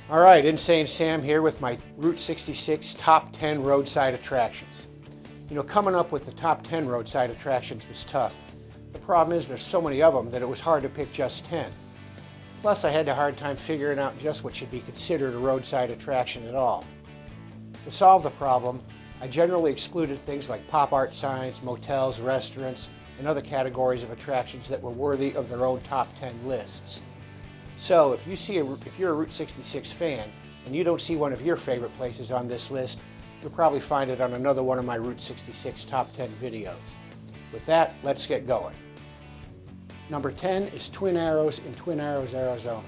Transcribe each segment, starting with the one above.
All right, Insane Sam here with my Route 66 top 10 roadside attractions. You know, coming up with the top 10 roadside attractions was tough. The problem is there's so many of them that it was hard to pick just 10. Plus, I had a hard time figuring out just what should be considered a roadside attraction at all. To solve the problem, I generally excluded things like pop art signs, motels, restaurants, and other categories of attractions that were worthy of their own top 10 lists. So if you're a Route 66 fan and you don't see one of your favorite places on this list, you'll probably find it on another one of my Route 66 top 10 videos. With that, let's get going. Number 10 is Twin Arrows in Twin Arrows, Arizona.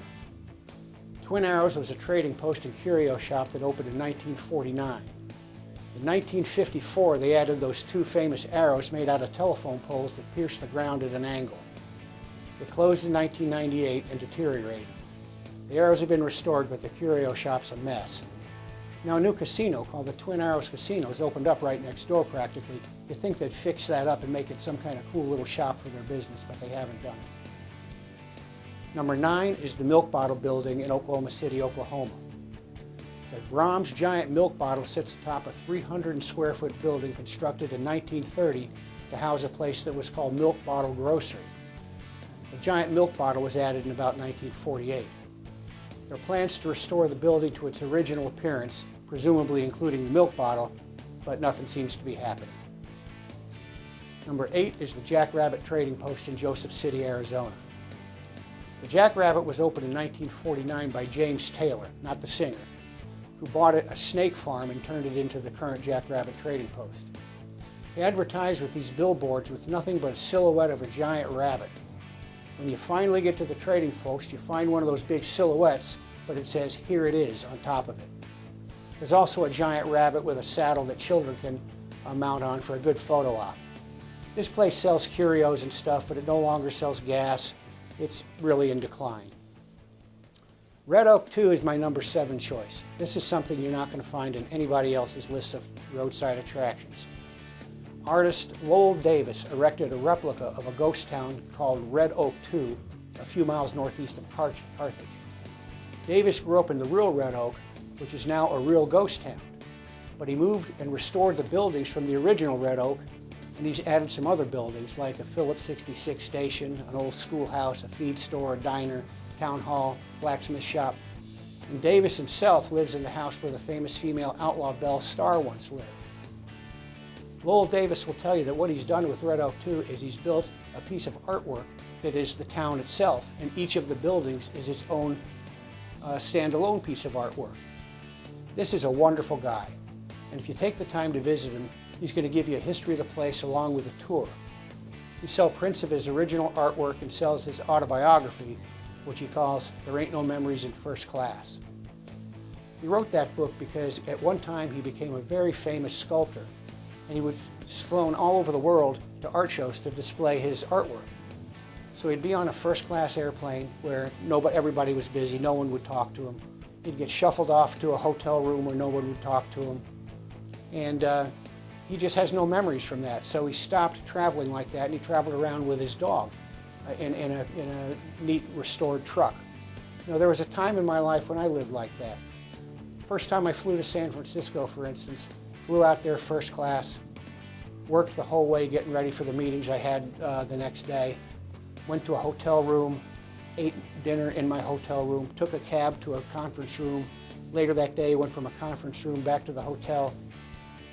Twin Arrows was a trading post and curio shop that opened in 1949. In 1954, they added those two famous arrows made out of telephone poles that pierced the ground at an angle. It closed in 1998 and deteriorated. The arrows have been restored, but the curio shop's a mess. Now a new casino called the Twin Arrows Casino has opened up right next door practically. You'd think they'd fix that up and make it some kind of cool little shop for their business, but they haven't done it. Number 9 is the Milk Bottle Building in Oklahoma City, Oklahoma. The Brahms Giant Milk Bottle sits atop a 300 square foot building constructed in 1930 to house a place that was called Milk Bottle Grocery. The giant milk bottle was added in about 1948. There are plans to restore the building to its original appearance, presumably including the milk bottle, but nothing seems to be happening. Number 8 is the Jackrabbit Trading Post in Joseph City, Arizona. The Jackrabbit was opened in 1949 by James Taylor, not the singer, who bought a snake farm and turned it into the current Jackrabbit Trading Post. He advertised with these billboards with nothing but a silhouette of a giant rabbit. When you finally get to the trading post, you find one of those big silhouettes, but it says, "Here it is," on top of it. There's also a giant rabbit with a saddle that children can mount on for a good photo op. This place sells curios and stuff, but it no longer sells gas. It's really in decline. Red Oak 2 is my number 7 choice. This is something you're not going to find in anybody else's list of roadside attractions. Artist Lowell Davis erected a replica of a ghost town called Red Oak 2 a few miles northeast of Carthage. Davis grew up in the real Red Oak, which is now a real ghost town, but he moved and restored the buildings from the original Red Oak, and he's added some other buildings like a Phillips 66 station, an old schoolhouse, a feed store, a diner, town hall, blacksmith shop. And Davis himself lives in the house where the famous female outlaw Belle Starr once lived. Lowell Davis will tell you that what he's done with Red Oak 2 is he's built a piece of artwork that is the town itself, and each of the buildings is its own standalone piece of artwork. This is a wonderful guy, and if you take the time to visit him, he's going to give you a history of the place along with a tour. He sells prints of his original artwork and sells his autobiography, which he calls There Ain't No Memories in First Class. He wrote that book because at one time he became a very famous sculptor, and he was flown all over the world to art shows to display his artwork. So he'd be on a first-class airplane where everybody was busy, no one would talk to him. He'd get shuffled off to a hotel room where no one would talk to him. And he just has no memories from that. So he stopped traveling like that, and he traveled around with his dog in a neat restored truck. You know, there was a time in my life when I lived like that. First time I flew to San Francisco, for instance, flew out there first class, worked the whole way getting ready for the meetings I had the next day, went to a hotel room, ate dinner in my hotel room, took a cab to a conference room. Later that day, went from a conference room back to the hotel.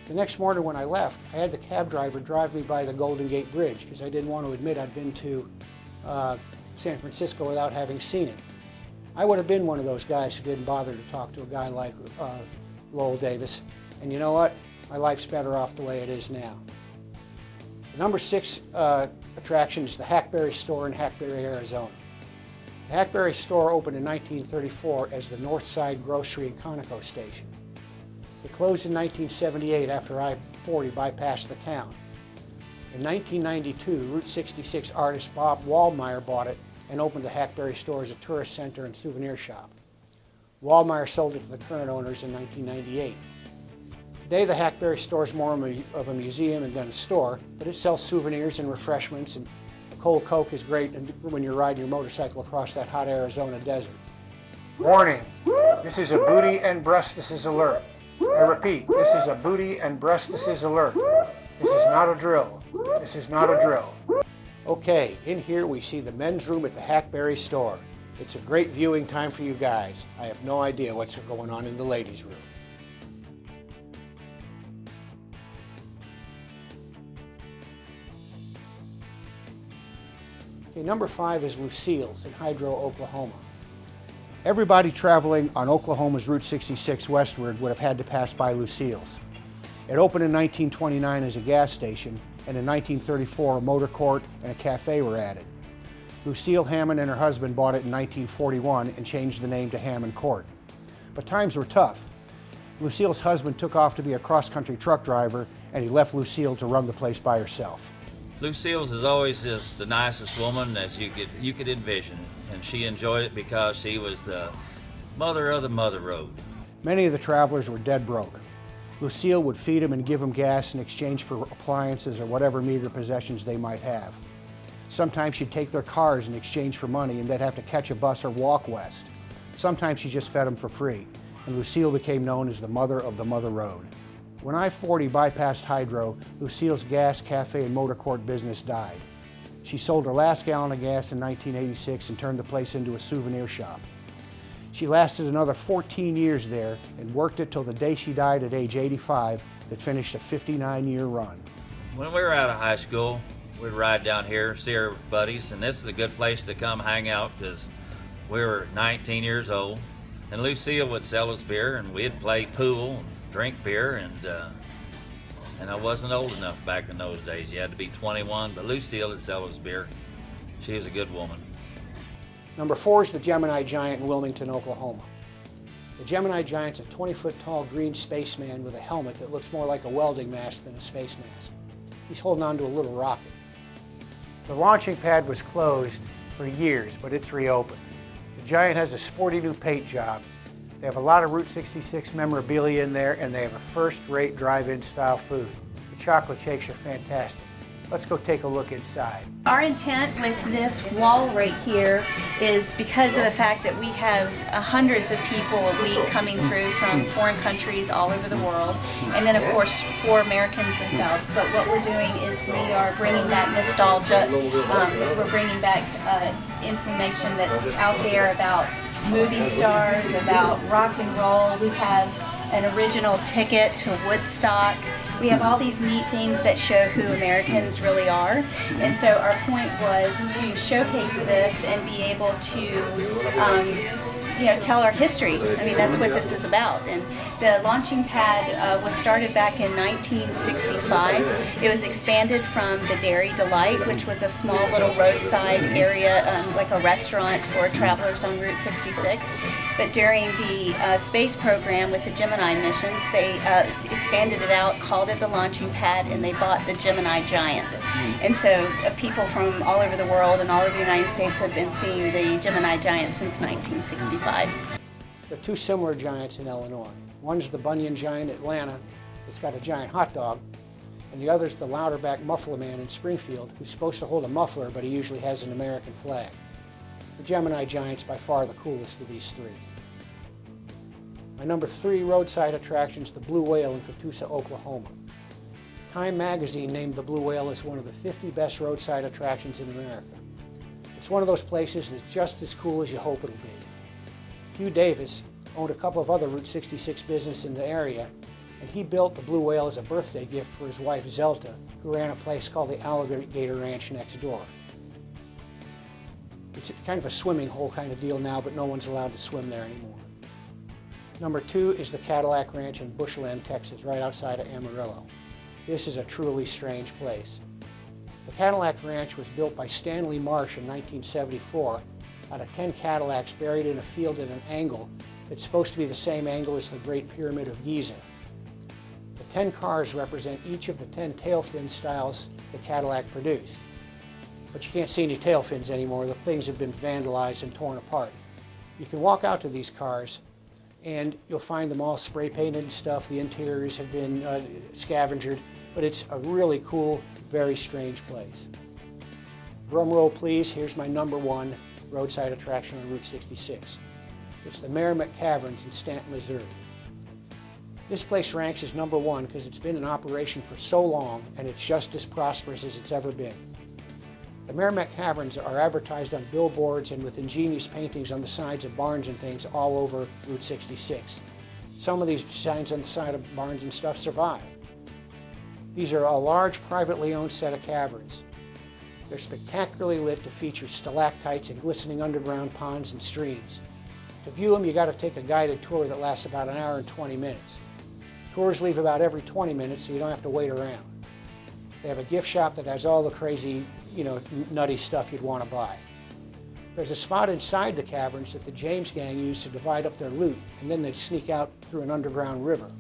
The next morning when I left, I had the cab driver drive me by the Golden Gate Bridge because I didn't want to admit I'd been to San Francisco without having seen it. I would have been one of those guys who didn't bother to talk to a guy like Lowell Davis. And you know what? My life's better off the way it is now. The number 6 attraction is the Hackberry Store in Hackberry, Arizona. The Hackberry Store opened in 1934 as the Northside Grocery and Conoco station. It closed in 1978 after I-40 bypassed the town. In 1992, Route 66 artist Bob Waldmeyer bought it and opened the Hackberry Store as a tourist center and souvenir shop. Waldmeyer sold it to the current owners in 1998. Today, the Hackberry Store is more of a museum than a store, but it sells souvenirs and refreshments, and a cold Coke is great when you're riding your motorcycle across that hot Arizona desert. Warning! This is a booty and breastises alert. I repeat, this is a booty and breastises alert. This is not a drill. This is not a drill. Okay, in here we see the men's room at the Hackberry Store. It's a great viewing time for you guys. I have no idea what's going on in the ladies' room. Okay, number 5 is Lucilles in Hydro, Oklahoma. Everybody traveling on Oklahoma's Route 66 westward would have had to pass by Lucilles. It opened in 1929 as a gas station, and in 1934 a motor court and a cafe were added. Lucille Hammond and her husband bought it in 1941 and changed the name to Hammond Court. But times were tough. Lucille's husband took off to be a cross-country truck driver, and he left Lucille to run the place by herself. Lucille's is always just the nicest woman that you could envision, and she enjoyed it because she was the mother of the mother road. Many of the travelers were dead broke. Lucille would feed them and give them gas in exchange for appliances or whatever meager possessions they might have. Sometimes she'd take their cars in exchange for money and they'd have to catch a bus or walk west. Sometimes she just fed them for free, and Lucille became known as the mother of the mother road. When I-40 bypassed Hydro, Lucille's gas, cafe, and motor court business died. She sold her last gallon of gas in 1986 and turned the place into a souvenir shop. She lasted another 14 years there and worked it till the day she died at age 85 that finished a 59-year run. When we were out of high school, we'd ride down here, see our buddies, and this is a good place to come hang out because we were 19 years old. And Lucille would sell us beer, and we'd play pool, drink beer, and I wasn't old enough back in those days. You had to be 21, but Lucille would sell us beer. She was a good woman. Number 4 is the Gemini Giant in Wilmington, Oklahoma. The Gemini Giant's a 20-foot tall green spaceman with a helmet that looks more like a welding mask than a space mask. He's holding on to a little rocket. The launching pad was closed for years, but it's reopened. The Giant has a sporty new paint job. They have a lot of Route 66 memorabilia in there, and they have a first-rate drive-in style food. The chocolate shakes are fantastic. Let's go take a look inside. Our intent with this wall right here is because of the fact that we have hundreds of people a week coming through from foreign countries all over the world, and then of course for Americans themselves. But what we're doing is we are bringing back nostalgia. We're bringing back information that's out there about movie stars, about rock and roll. We have an original ticket to Woodstock. We have all these neat things that show who Americans really are. And so our point was to showcase this and be able to tell our history. I mean, that's what this is about. And the launching pad was started back in 1965. It was expanded from the Dairy Delight, which was a small little roadside area, like a restaurant for travelers on Route 66. But during the space program with the Gemini missions, they expanded it out, called it the launching pad, and they bought the Gemini Giant. And so people from all over the world and all over the United States have been seeing the Gemini Giant since 1965. There are two similar giants in Illinois. One's the Bunyan Giant in Atlanta. It's got a giant hot dog. And the other's the Louderback Muffler Man in Springfield, who's supposed to hold a muffler, but he usually has an American flag. The Gemini Giant's by far the coolest of these three. My number 3 roadside attraction's the Blue Whale in Catoosa, Oklahoma. Time magazine named the Blue Whale as one of the 50 best roadside attractions in America. It's one of those places that's just as cool as you hope it'll be. Hugh Davis owned a couple of other Route 66 businesses in the area, and he built the Blue Whale as a birthday gift for his wife Zelta, who ran a place called the Alligator Ranch next door. It's kind of a swimming hole kind of deal now, but no one's allowed to swim there anymore. Number 2 is the Cadillac Ranch in Bushland, Texas, right outside of Amarillo. This is a truly strange place. The Cadillac Ranch was built by Stanley Marsh in 1974 out of 10 Cadillacs buried in a field at an angle that's supposed to be the same angle as the Great Pyramid of Giza. The 10 cars represent each of the 10 tail fin styles the Cadillac produced. But you can't see any tail fins anymore. The things have been vandalized and torn apart. You can walk out to these cars and you'll find them all spray painted and stuff. The interiors have been scavengered, but it's a really cool, very strange place. Drum roll please, here's my number 1 roadside attraction on Route 66. It's the Merrimack Caverns in Stanton, Missouri. This place ranks as number one because it's been in operation for so long and it's just as prosperous as it's ever been. The Merrimack Caverns are advertised on billboards and with ingenious paintings on the sides of barns and things all over Route 66. Some of these signs on the side of barns and stuff survive. These are a large, privately owned set of caverns. They're spectacularly lit to feature stalactites and glistening underground ponds and streams. To view them, you got to take a guided tour that lasts about an hour and 20 minutes. Tours leave about every 20 minutes, so you don't have to wait around. They have a gift shop that has all the crazy, nutty stuff you'd want to buy. There's a spot inside the caverns that the James gang used to divide up their loot, and then they'd sneak out through an underground river.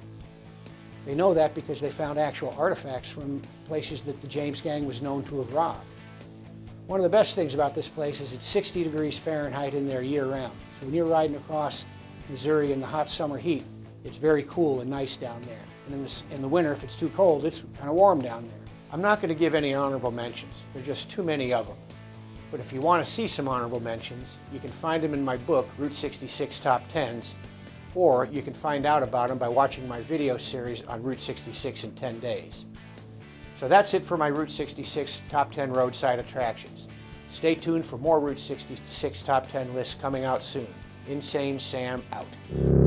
They know that because they found actual artifacts from places that the James gang was known to have robbed. One of the best things about this place is it's 60 degrees Fahrenheit in there year-round. So when you're riding across Missouri in the hot summer heat, it's very cool and nice down there. And in the winter, if it's too cold, it's kind of warm down there. I'm not going to give any honorable mentions. There are just too many of them. But if you want to see some honorable mentions, you can find them in my book, Route 66 Top 10s, or you can find out about them by watching my video series on Route 66 in 10 days. So that's it for my Route 66 Top 10 Roadside Attractions. Stay tuned for more Route 66 Top 10 lists coming out soon. Insane Sam out.